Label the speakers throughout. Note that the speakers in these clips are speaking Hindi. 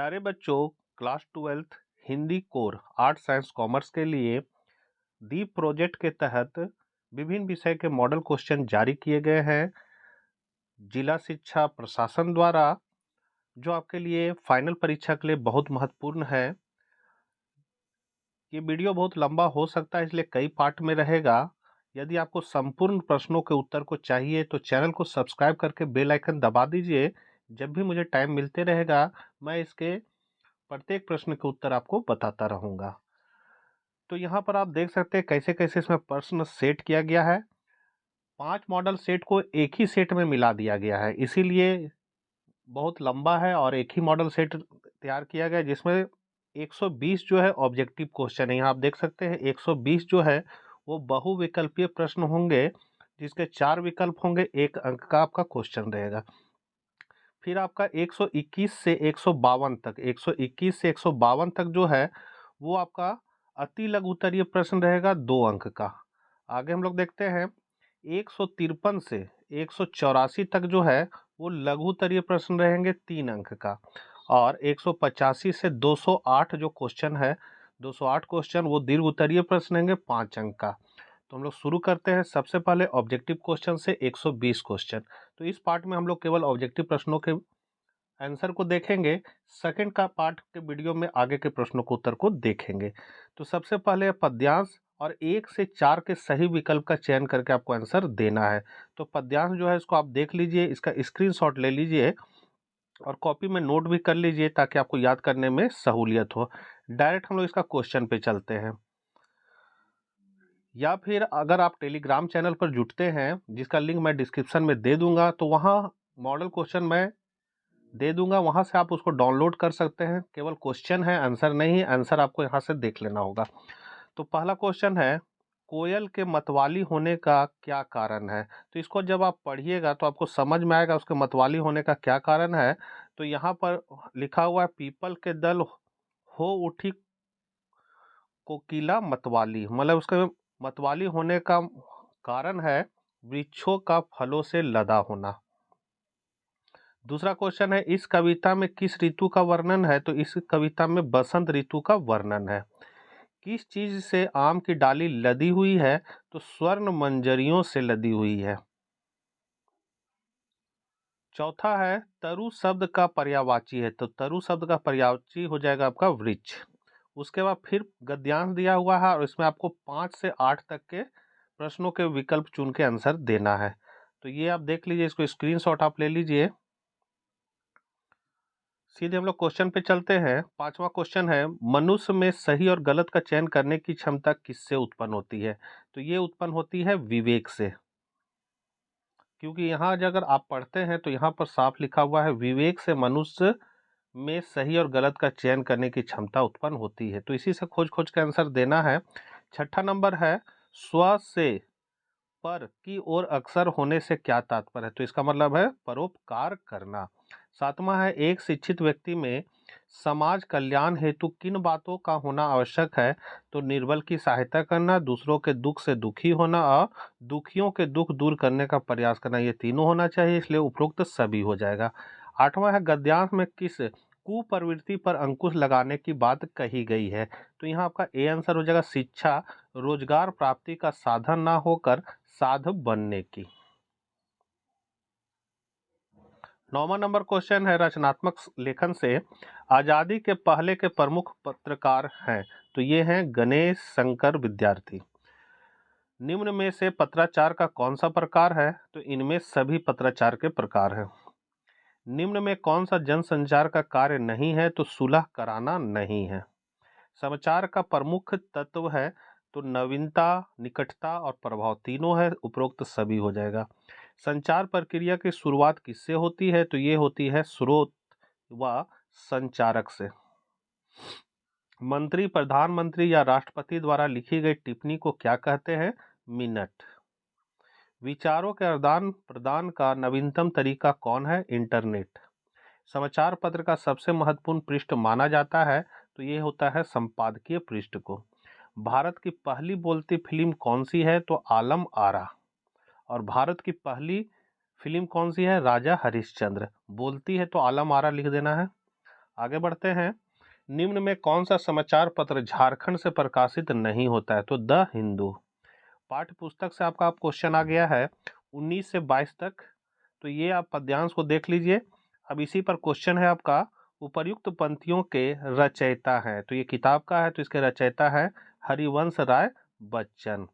Speaker 1: प्यारे बच्चों, class 12th Hindi core art science commerce के लिए दीप प्रोजेक्ट के तहत विभिन्न विषय के मॉडल क्वेश्चन जारी किए गए हैं जिला शिक्षा प्रशासन द्वारा, जो आपके लिए फाइनल परीक्षा के लिए बहुत महत्वपूर्ण है। ये वीडियो बहुत लंबा हो सकता है, इसलिए कई पार्ट में रहेगा। यदि आपको संपूर्ण प्रश्नों के उत्तर को चाहिए तो चैनल को सब्सक्राइब करके बेल आइकन दबा दीजिए। जब भी मुझे टाइम मिलते रहेगा मैं इसके प्रत्येक प्रश्न के उत्तर आपको बताता रहूंगा। तो यहाँ पर आप देख सकते हैं कैसे कैसे इसमें प्रश्न सेट किया गया है। 5 मॉडल सेट को एक ही सेट में मिला दिया गया है, इसीलिए बहुत लंबा है और एक ही मॉडल सेट तैयार किया गया है, जिसमें 120 जो है ऑब्जेक्टिव क्वेश्चन है। यहाँ आप देख सकते हैं 120 जो है वो बहुविकल्पीय प्रश्न होंगे, जिसके 4 विकल्प होंगे, 1 अंक का आपका क्वेश्चन रहेगा। फिर आपका 121 से 152 तक 121 से 152 तक जो है वो आपका अति लघु उत्तरीय प्रश्न रहेगा, 2 अंक का। आगे हम लोग देखते हैं 153 से 184 तक जो है वो लघु उत्तरीय प्रश्न रहेंगे, 3 अंक का। और 185 से 208 जो क्वेश्चन है, 208 क्वेश्चन वो दीर्घ उत्तरीय प्रश्न रहेंगे, 5 अंक का। तो हम लोग शुरू करते हैं सबसे पहले ऑब्जेक्टिव क्वेश्चन से 120 क्वेश्चन। तो इस पार्ट में हम लोग केवल ऑब्जेक्टिव प्रश्नों के आंसर को देखेंगे। सेकंड का पार्ट के वीडियो में आगे के प्रश्नों को उत्तर को देखेंगे। तो सबसे पहले पद्यांश और 1 से 4 के सही विकल्प का चयन करके आपको आंसर देना है। तो पद्यांश जो है इसको आप देख लीजिए, इसका स्क्रीनशॉट ले लीजिए और कॉपी में नोट भी कर लीजिए ताकि आपको याद करने में सहूलियत हो। डायरेक्ट हम लोग इसका क्वेश्चन पे चलते हैं। या फिर अगर आप टेलीग्राम चैनल पर जुड़ते हैं, जिसका लिंक मैं डिस्क्रिप्शन में दे दूंगा, तो वहाँ मॉडल क्वेश्चन मैं दे दूंगा, वहां से आप उसको डाउनलोड कर सकते हैं। केवल क्वेश्चन है, आंसर नहीं है। आंसर आपको यहाँ से देख लेना होगा। तो पहला क्वेश्चन है, कोयल के मतवाली होने का क्या कारण है? तो इसको जब आप पढ़िएगा तो आपको समझ में आएगा उसके मतवाली होने का क्या कारण है। तो यहाँ पर लिखा हुआ है, पीपल के दल हो उठी कोकिला मतवाली, मतलब उसके मतवाली होने का कारण है वृक्षों का फलों से लदा होना। दूसरा क्वेश्चन है, इस कविता में किस ऋतु का वर्णन है? तो इस कविता में बसंत ऋतु का वर्णन है। किस चीज से आम की डाली लदी हुई है? तो स्वर्ण मंजरियों से लदी हुई है। चौथा है, तरु शब्द का पर्यायवाची है। तो तरु शब्द का पर्यायवाची हो जाएगा आपका वृक्ष। उसके बाद फिर गद्यांश दिया हुआ है और इसमें आपको 5 से 8 तक के प्रश्नों के विकल्प चुन के आंसर देना है। तो ये आप देख लीजिए, इसको स्क्रीनशॉट आप ले लीजिए। सीधे हम लोग क्वेश्चन पे चलते हैं। 5वां क्वेश्चन है, मनुष्य में सही और गलत का चयन करने की क्षमता किससे उत्पन्न होती है? तो ये उत्पन्न होती है विवेक से। क्योंकि यहाँ अगर आप पढ़ते हैं तो यहाँ पर साफ लिखा हुआ है, विवेक से मनुष्य में सही और गलत का चयन करने की क्षमता उत्पन्न होती है। तो इसी से खोज खोज के आंसर देना है। 6ठा नंबर है, स्व से पर की ओर अक्सर होने से क्या तात्पर्य है? तो इसका मतलब है परोपकार करना। 7वां है, एक शिक्षित व्यक्ति में समाज कल्याण हेतु किन बातों का होना आवश्यक है? तो निर्बल की सहायता करना, दूसरों के दुख से दुखी होना और दुखियों के दुख दूर करने का प्रयास करना। ये तीनों होना चाहिए, इसलिए उपरोक्त सभी हो जाएगा। 8वां है, गद्यांश में किस कुप्रवृत्ति पर अंकुश लगाने की बात कही गई है? तो यहाँ आपका ए आंसर हो जाएगा, शिक्षा रोजगार प्राप्ति का साधन ना होकर साधन बनने की। 9वां नंबर क्वेश्चन है, रचनात्मक लेखन से आजादी के पहले के प्रमुख पत्रकार हैं? तो ये हैं गणेश शंकर विद्यार्थी। निम्न में से पत्राचार का कौन सा प्रकार है? तो इनमें सभी पत्राचार के प्रकार हैं। निम्न में कौन सा जनसंचार का कार्य नहीं है? तो सुलह कराना नहीं है। समाचार का प्रमुख तत्व है? तो नवीनता, निकटता और प्रभाव, तीनों है, उपरोक्त सभी हो जाएगा। संचार प्रक्रिया की शुरुआत किससे होती है? तो ये होती है स्रोत व संचारक से। मंत्री, प्रधानमंत्री या राष्ट्रपति द्वारा लिखी गई टिप्पणी को क्या कहते हैं? मिनट। विचारों के आदान प्रदान का नवीनतम तरीका कौन है? इंटरनेट। समाचार पत्र का सबसे महत्वपूर्ण पृष्ठ माना जाता है? तो ये होता है संपादकीय पृष्ठ को। भारत की पहली बोलती फिल्म कौन सी है? तो आलम आरा। और भारत की पहली फिल्म कौन सी है? राजा हरिश्चंद्र। बोलती है तो आलम आरा लिख देना है। आगे बढ़ते हैं। निम्न में कौन सा समाचार पत्र झारखंड से प्रकाशित नहीं होता है? तो द हिंदू। पाठ्य पुस्तक से आपका क्वेश्चन आ गया है 19 से 22 तक। तो ये आप पद्यांश को देख लीजिए। अब इसी पर क्वेश्चन है आपका, उपर्युक्त पंक्तियों के रचयिता हैं। तो ये किताब का है, तो इसके रचयिता है हरिवंश राय बच्चन।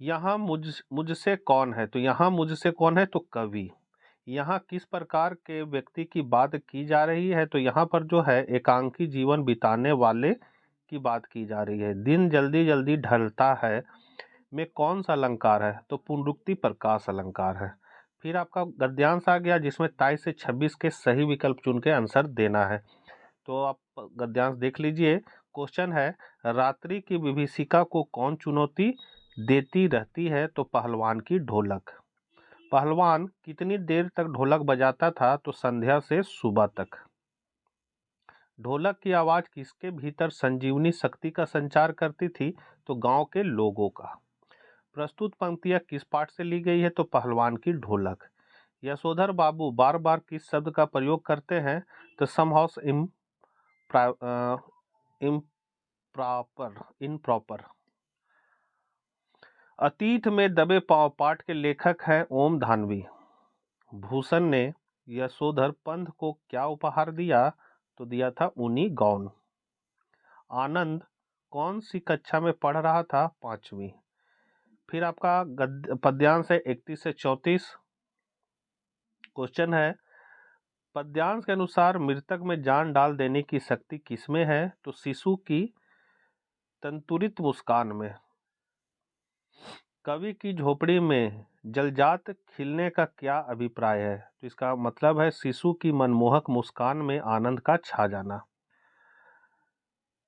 Speaker 1: यहाँ मुझसे कौन है? तो यहाँ मुझसे कौन है? तो कवि। यहाँ किस प्रकार के व्यक्ति की बात की जा रही है? तो यहाँ पर जो है एकांकी जीवन बिताने वाले की बात की जा रही है। दिन जल्दी जल्दी ढलता है में कौन सा अलंकार है? तो पुनरुक्ति प्रकाश अलंकार है। फिर आपका गद्यांश आ गया, जिसमें 23 से 26 के सही विकल्प चुन के आंसर देना है। तो आप गद्यांश देख लीजिए। क्वेश्चन है, रात्रि की विभीषिका को कौन चुनौती देती रहती है? तो पहलवान की ढोलक। पहलवान कितनी देर तक ढोलक बजाता था? तो संध्या से सुबह तक। ढोलक की आवाज किसके भीतर संजीवनी शक्ति का संचार करती थी? तो गांव के लोगों का। प्रस्तुत पंक्तियां किस पाठ से ली गई है? तो पहलवान की ढोलक। यशोधर बाबू बार बार किस शब्द का प्रयोग करते हैं? तो समहाउ इम्प्रॉपर। अतीत में दबे पांव पाठ के लेखक हैं ओम धानवी। भूषण ने यशोधर पंत को क्या उपहार दिया? तो दिया था ऊनी गाउन। आनंद कौन सी कक्षा में पढ़ रहा था? 5वीं। फिर आपका पद्यांश है 31 से 34। क्वेश्चन है, पद्यांश के अनुसार मृतक में जान डाल देने की शक्ति किसमें है? तो शिशु की तंतुरित मुस्कान में। कवि की झोपड़ी में जलजात खिलने का क्या अभिप्राय है? तो इसका मतलब है शिशु की मनमोहक मुस्कान में आनंद का छा जाना।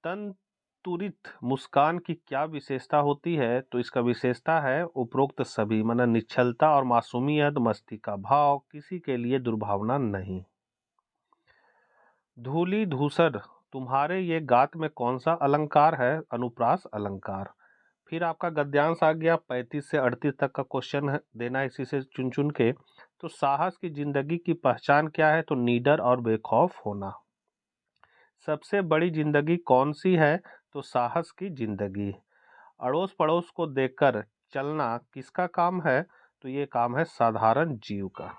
Speaker 1: तंतुरित मुस्कान की क्या विशेषता होती है? तो इसका विशेषता है उपरोक्त सभी, मतलब निश्चलता और मासूमियत, मस्ती का भाव, किसी के लिए दुर्भावना नहीं। धूली धूसर तुम्हारे ये गात में कौन सा अलंकार है? अनुप्रास अलंकार। फिर आपका गद्यांश आ गया 35 से 38 तक का क्वेश्चन है, देना है इसी से चुन चुन के। तो साहस की जिंदगी की पहचान क्या है? तो निडर और बेखौफ होना। सबसे बड़ी जिंदगी कौन सी है? तो साहस की जिंदगी। अड़ोस पड़ोस को देखकर चलना किसका काम है? तो ये काम है साधारण जीव का।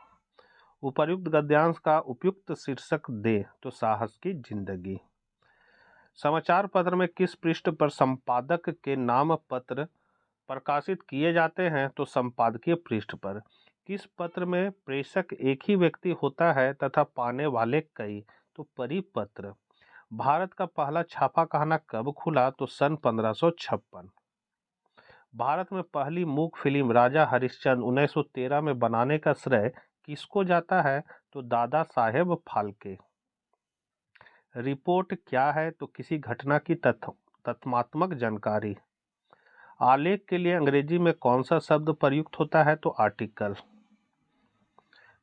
Speaker 1: उपर्युक्त गद्यांश का उपयुक्त शीर्षक दे। तो साहस की जिंदगी। समाचार पत्र में किस पृष्ठ पर संपादक के नाम पत्र प्रकाशित किए जाते हैं? तो संपादकीय पृष्ठ पर। किस पत्र में प्रेषक एक ही व्यक्ति होता है तथा पाने वाले कई? तो परिपत्र। भारत का पहला छापाखाना कब खुला? तो सन 1556। भारत में पहली मूक फिल्म राजा हरिश्चंद्र 1913 में बनाने का श्रेय किसको जाता है? तो दादा साहेब फाल्के। रिपोर्ट क्या है? तो किसी घटना की तथ्यात्मक जानकारी। आलेख के लिए अंग्रेजी में कौन सा शब्द प्रयुक्त होता है? तो आर्टिकल।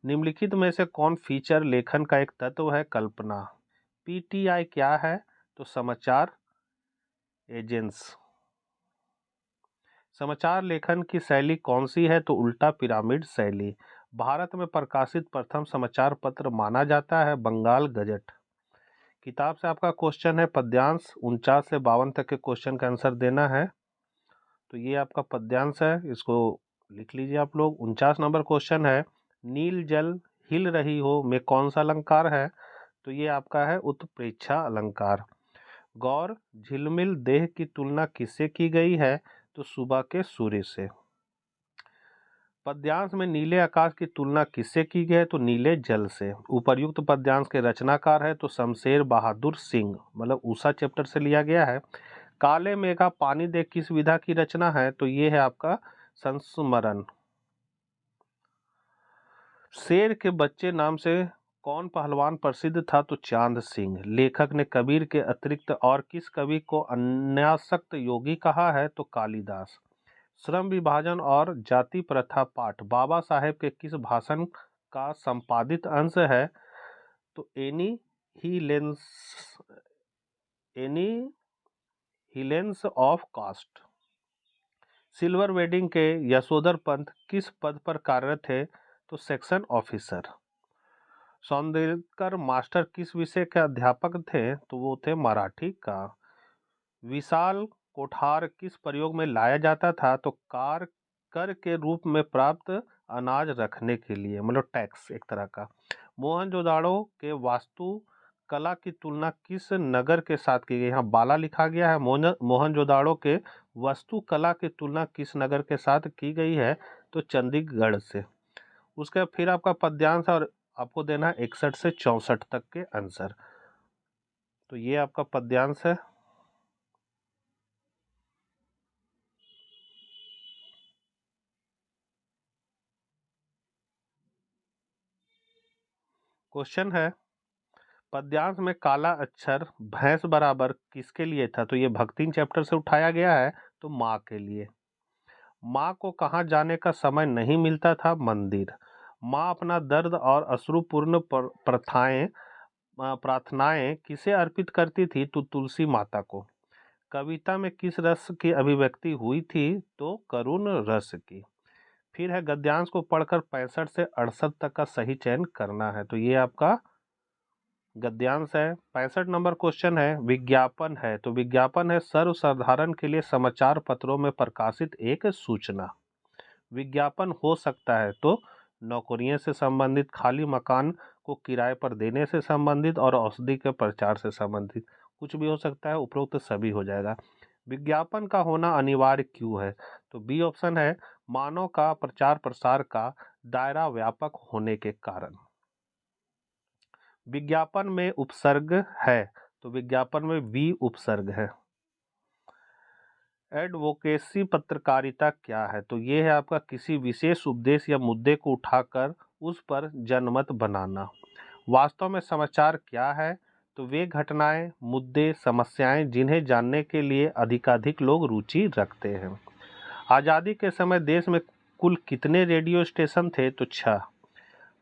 Speaker 1: निम्नलिखित में से कौन फीचर लेखन का एक तत्व है? कल्पना। पीटीआई क्या है? तो समाचार एजेंस। समाचार लेखन की शैली कौन सी है? तो उल्टा पिरामिड शैली। भारत में प्रकाशित प्रथम समाचार पत्र माना जाता है बंगाल गजट। किताब से आपका क्वेश्चन है पद्यांश 49 से 52 तक के क्वेश्चन का आंसर देना है। तो ये आपका पद्यांश है, इसको लिख लीजिए आप लोग। 49 नंबर क्वेश्चन है, नील जल हिल रही हो में कौन सा अलंकार है? तो ये आपका है उत्प्रेक्षा अलंकार। गौर झिलमिल देह की तुलना किससे की गई है? तो सुबह के सूर्य से। पद्यांश में नीले आकाश की तुलना किससे की गई है? तो नीले जल से। उपर्युक्त पद्यांश के रचनाकार है तो शमशेर बहादुर सिंह, मतलब उषा चैप्टर से लिया गया है। काले मेघा पानी दे किस विधा की रचना है? तो ये है आपका संस्मरण। शेर के बच्चे नाम से कौन पहलवान प्रसिद्ध था? तो चांद सिंह। लेखक ने कबीर के अतिरिक्त और किस कवि को अन्यासक्त योगी कहा है? तो कालिदास। श्रम विभाजन और जाति प्रथा पाठ बाबा साहेब के किस भाषण का संपादित अंश है? तो annihilation of caste. Silver wedding के यशोधर पंत किस पद पर कार्यरत थे? तो सेक्शन ऑफिसर। सौंदरकर मास्टर किस विषय के अध्यापक थे? तो वो थे मराठी का। विशाल कोठार किस प्रयोग में लाया जाता था? तो कर के रूप में प्राप्त अनाज रखने के लिए, मतलब टैक्स एक तरह का। मोहनजोदाड़ो के वास्तु कला की तुलना किस नगर के साथ की गई? यहाँ बाला लिखा गया है। मोहनजोदाड़ो के वास्तु कला की तुलना किस नगर के साथ की गई है? तो चंडीगढ़ से। उसके फिर आपका पद्यांश, और आपको देना 61 से 64 तक के आंसर। तो ये आपका पद्यांश है। क्वेश्चन है, पद्यांश में काला अक्षर भैंस बराबर किसके लिए था? तो ये भक्तिन चैप्टर से उठाया गया है। तो माँ के लिए। माँ को कहाँ जाने का समय नहीं मिलता था? मंदिर। माँ अपना दर्द और अश्रुपूर्ण प्रार्थनाएं किसे अर्पित करती थी? तो तुलसी माता को। कविता में किस रस की अभिव्यक्ति हुई थी? तो करुण रस की। फिर है, गद्यांश को पढ़कर 65 से 68 तक का सही चयन करना है। तो ये आपका गद्यांश है। 65 नंबर क्वेश्चन है, विज्ञापन है। तो विज्ञापन है सर्वसाधारण के लिए समाचार पत्रों में प्रकाशित एक सूचना। विज्ञापन हो सकता है तो नौकरियों से संबंधित, खाली मकान को किराए पर देने से संबंधित, और औषधि के प्रचार से संबंधित। कुछ भी हो सकता है, उपरोक्त सभी हो जाएगा। विज्ञापन का होना अनिवार्य क्यों है? तो बी ऑप्शन है, मानव का प्रचार प्रसार का दायरा व्यापक होने के कारण। विज्ञापन में उपसर्ग है। तो विज्ञापन में वी उपसर्ग है। एडवोकेसी पत्रकारिता क्या है? तो ये है आपका किसी विशेष उद्देश्य या मुद्दे को उठाकर उस पर जनमत बनाना। वास्तव में समाचार क्या है? तो वे घटनाएं, मुद्दे, समस्याएं जिन्हें जानने के लिए अधिकाधिक लोग रुचि रखते हैं। आज़ादी के समय देश में कुल कितने रेडियो स्टेशन थे? तो 6।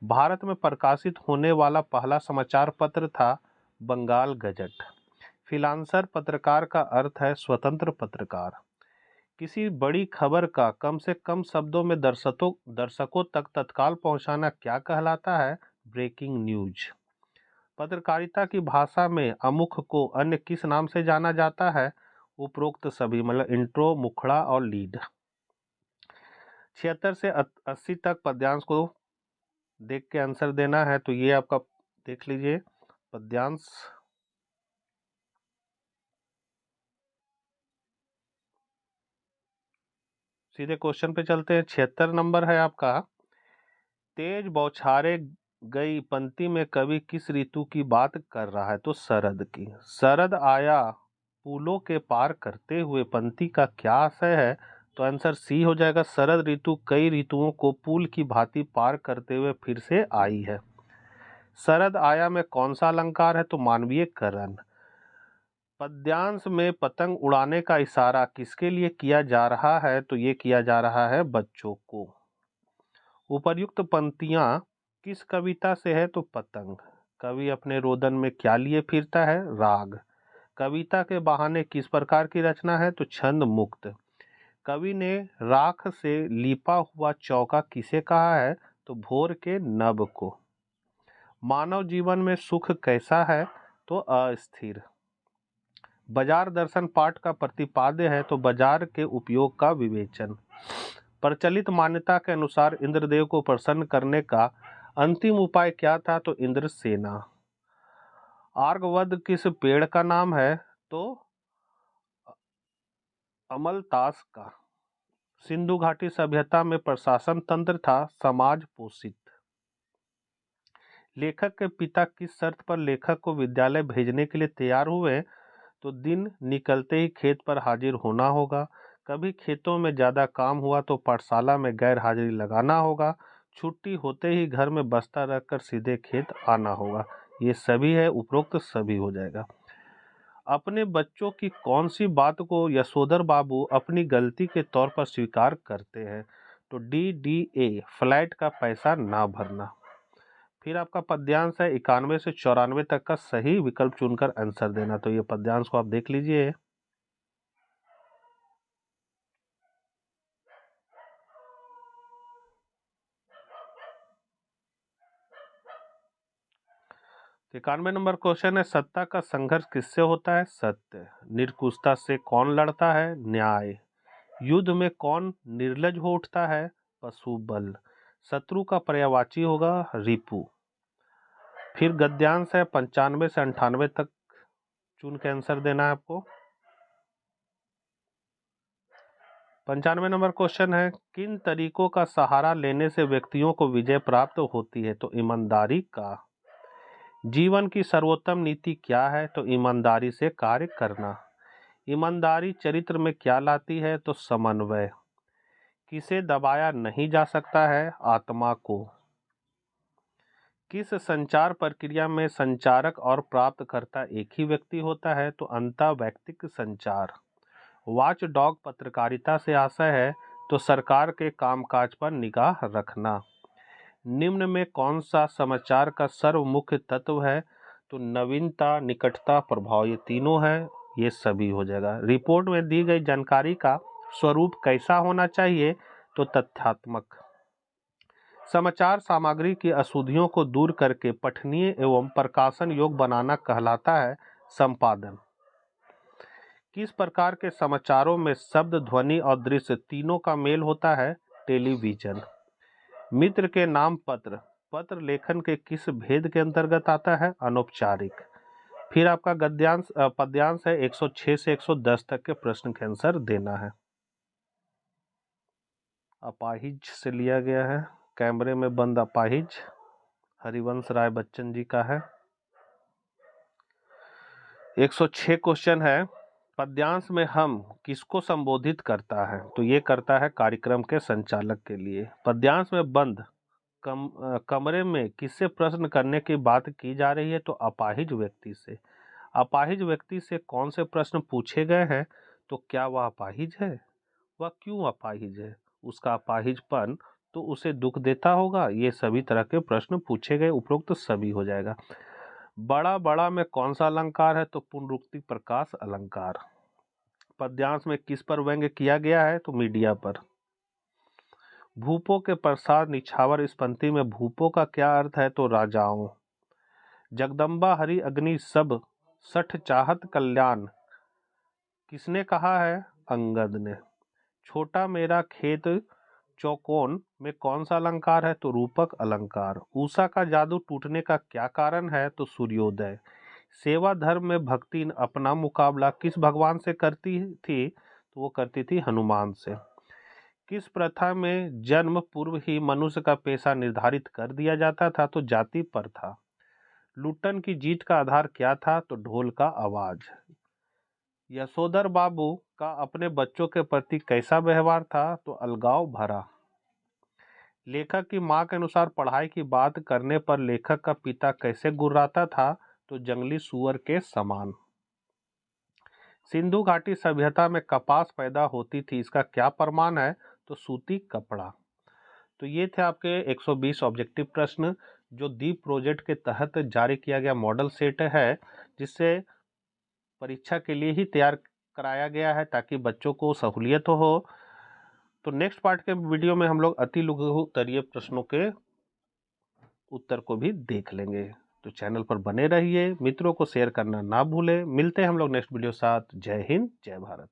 Speaker 1: भारत में प्रकाशित होने वाला पहला समाचार पत्र था बंगाल गजट। फ्रीलांसर पत्रकार का अर्थ है स्वतंत्र पत्रकार। किसी बड़ी खबर का कम से कम शब्दों में दर्शकों तक तत्काल पहुंचाना क्या कहलाता है? Breaking news. पत्रकारिता की भाषा में अमुख को अन्य किस नाम से जाना जाता है? उपरोक्त सभी, मतलब इंट्रो, मुखड़ा और लीड। 76 से 80 तक पद्यांश को देख के आंसर देना है। तो ये आपका देख लीजिए पद्यांश। सीधे क्वेश्चन पे चलते हैं। 76 नंबर है आपका, तेज बौछारे गई पंक्ति में कवि किस ऋतु की बात कर रहा है? तो शरद की। शरद आया पुलों के पार करते हुए पंक्ति का क्या आशय है? तो आंसर सी हो जाएगा, शरद ऋतु कई ऋतुओं को पुल की भांति पार करते हुए फिर से आई है। शरद आया में कौन सा अलंकार है? तो मानवीयकरण। पद्यांश में पतंग उड़ाने का इशारा किसके लिए किया जा रहा है? तो ये किया जा रहा है बच्चों को। उपर्युक्त पंक्तियां किस कविता से है? तो पतंग। कवि अपने रोदन में क्या लिए फिरता है? राग। कविता के बहाने किस प्रकार की रचना है? तो छंद मुक्त। कवि ने राख से लिपा हुआ चौका किसे कहा है? तो भोर के नभ को। मानव जीवन में सुख कैसा है? तो अस्थिर। बाजार दर्शन पाठ का प्रतिपाद्य है। तो बाजार के उपयोग का विवेचन। प्रचलित मान्यता के अनुसार इंद्रदेव को प्रसन्न करने का अंतिम उपाय क्या था? तो इंद्रसेना। आर्गवद किस पेड़ का नाम है? तो अमलतास का। सिंधु घाटी सभ्यता में प्रशासन तंत्र था समाज पोषित। लेखक के पिता किस शर्त पर लेखक को विद्यालय भेजने के लिए तैयार हुए? तो दिन निकलते ही खेत पर हाजिर होना होगा। कभी खेतों में ज़्यादा काम हुआ तो पाठशाला में गैर हाजिरी लगाना होगा। छुट्टी होते ही घर में बस्ता रखकर सीधे खेत आना होगा। ये सभी है, उपरोक्त सभी हो जाएगा। अपने बच्चों की कौन सी बात को यशोधर बाबू अपनी गलती के तौर पर स्वीकार करते हैं? तो DDA, फ्लैट का पैसा ना भरना। फिर आपका पद्यांश है 91 से 94 तक का सही विकल्प चुनकर आंसर देना। तो ये पद्यांश को आप देख लीजिए। 91 नंबर क्वेश्चन है, सत्ता का संघर्ष किससे होता है? सत्य। निरंकुशता से कौन लड़ता है? न्याय। युद्ध में कौन निर्लज हो उठता है? पशु बल। शत्रु का पर्यायवाची होगा रिपु। फिर गद्यांश है, 95 से 98 तक चुन के आंसर देना है आपको। 95 नंबर क्वेश्चन है, किन तरीकों का सहारा लेने से व्यक्तियों को विजय प्राप्त होती है? तो ईमानदारी का। जीवन की सर्वोत्तम नीति क्या है? तो ईमानदारी से कार्य करना। ईमानदारी चरित्र में क्या लाती है? तो समन्वय। किसे दबाया नहीं जा सकता है? आत्मा को। किस संचार प्रक्रिया में संचारक और प्राप्तकर्ता एक ही व्यक्ति होता है? तो अंतःवैयक्तिक संचार। वॉच डॉग पत्रकारिता से आशय है? तो सरकार के कामकाज पर निगाह रखना। निम्न में कौन सा समाचार का सर्वमुख्य तत्व है? तो नवीनता, निकटता, प्रभाव। ये तीनों है, ये सभी हो जाएगा। रिपोर्ट में दी गई जानकारी का स्वरूप कैसा होना चाहिए? तो तथ्यात्मक। समाचार सामग्री की अशुद्धियों को दूर करके पठनीय एवं प्रकाशन योग्य बनाना कहलाता है संपादन। किस प्रकार के समाचारों में शब्द, ध्वनि और दृश्य तीनों का मेल होता है? टेलीविजन। मित्र के नाम पत्र, पत्र लेखन के किस भेद के अंतर्गत आता है? अनौपचारिक। फिर आपका गद्यांश पद्यांश है, 106 से 110 तक के प्रश्न के आंसर देना है। अपाहिज से लिया गया है, कैमरे में बंद अपाहिज हरिवंश राय बच्चन जी का है। 106 क्वेश्चन है, पद्यांश में हम किसको संबोधित करता है? तो ये करता है कार्यक्रम के संचालक के लिए। पद्यांश में बंद कमरे में किससे प्रश्न करने की बात की जा रही है? तो अपाहिज व्यक्ति से। अपाहिज व्यक्ति से कौन से प्रश्न पूछे गए हैं? तो क्या वह अपाहिज है? वह क्यों अपाहिज है? उसका अपाहिजपन तो उसे दुख देता होगा। ये सभी तरह के प्रश्न पूछे गए, उपरोक्त तो सभी हो जाएगा। बड़ा बड़ा में कौन सा अलंकार है? तो पुनरुक्ति प्रकाश अलंकार। पद्यांश में किस पर व्यंग्य किया गया है? तो मीडिया पर। भूपों के प्रसाद निछावर, इस पंक्ति में भूपों का क्या अर्थ है? तो राजाओं। जगदम्बा हरि अग्नि सब सठ चाहत कल्याण, किसने कहा है? अंगद ने। छोटा मेरा खेत चौकोन में कौन सा अलंकार है? तो रूपक अलंकार। उषा का जादू टूटने का क्या कारण है? तो सूर्योदय। सेवा धर्म में भक्ति अपना मुकाबला किस भगवान से करती थी? तो वो करती थी हनुमान से। किस प्रथा में जन्म पूर्व ही मनुष्य का पेशा निर्धारित कर दिया जाता था? तो जाति प्रथा। लुट्टन की जीत का आधार क्या था? तो ढोल का आवाज। यशोधर बाबू का अपने बच्चों के प्रति कैसा व्यवहार था? तो अलगाव भरा। लेखक की मां के अनुसार पढ़ाई की बात करने पर लेखक का पिता कैसे गुर्राता था? तो जंगली सुअर के समान। सिंधु घाटी सभ्यता में कपास पैदा होती थी, इसका क्या प्रमाण है? तो सूती कपड़ा। तो ये थे आपके 120 ऑब्जेक्टिव प्रश्न, जो दीप प्रोजेक्ट के तहत जारी किया गया मॉडल सेट है, जिससे परीक्षा के लिए ही तैयार कराया गया है ताकि बच्चों को सहूलियत हो। तो नेक्स्ट पार्ट के वीडियो में हम लोग अति लघु उत्तरीय प्रश्नों के उत्तर को भी देख लेंगे। तो चैनल पर बने रहिए, मित्रों को शेयर करना ना भूलें। मिलते हैं हम लोग नेक्स्ट वीडियो साथ। जय हिंद, जय भारत।